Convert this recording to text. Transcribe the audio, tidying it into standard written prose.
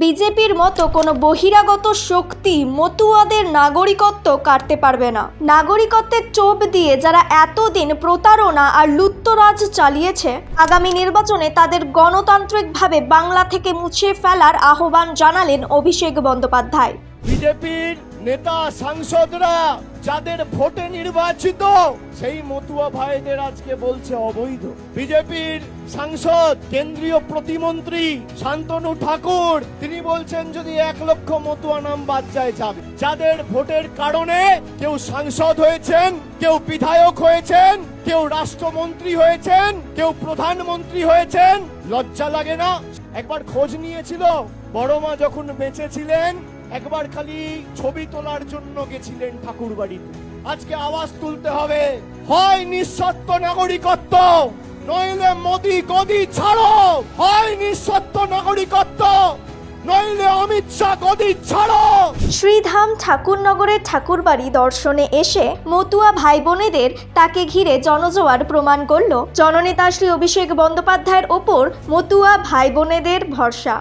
বিজেপির মতো কোনো বহিরাগত শক্তি মতুয়াদের নাগরিকত্ব কাটতে পারবে না। নাগরিকত্বের টোপ দিয়ে যারা এতদিন প্রতারণা আর লুটতরাজ চালিয়েছে, আগামী নির্বাচনে তাদের গণতান্ত্রিকভাবে বাংলা থেকে মুছে ফেলার আহ্বান জানালেন অভিষেক বন্দ্যোপাধ্যায়। বিজেপির নেতা সাংসদরা যাদের ভোটে নির্বাচিত সেই মতুয়া ভাইদের আজকে বলছে অবৈধ। বিজেপির সাংসদ কেন্দ্রীয় প্রতিমন্ত্রী শান্তনু ঠাকুর তিনি বলছেন যদি 1 লক্ষ মতুয়া নাম বাদ যায় যাবে। যাদের ভোটের কারণে কেউ সাংসদ হয়েছেন, কেউ বিধায়ক হয়েছেন, কেউ রাষ্ট্রমন্ত্রী হয়েছেন, কেউ প্রধানমন্ত্রী হয়েছেন, লজ্জা লাগে না? একবার খোঁজ নিয়েছিল বড় মা যখন বেঁচে ছিলেন, একবার খালি ছবি তোলার জন্য গেছিলেন ঠাকুর বাড়িতে। আজকে আওয়াজ তুলতে হবে, হয় নিঃশর্ত নাগরিকত্ব, নইলে মোদি গদি ছাড়ো। হয় নিঃশর্ত নাগরিকত্ব, নইলে অমিত শাহ গদি ছাড়ো। শ্রীধাম ঠাকুরনগরের ঠাকুরবাড়ি দর্শনে এসে মতুয়া ভাই বোনেদের তাকে ঘিরে জনজোয়ার প্রমাণ করল জননেতা শ্রী অভিষেক বন্দ্যোপাধ্যায়ের ওপর মতুয়া ভাই বোনেদের ভরসা।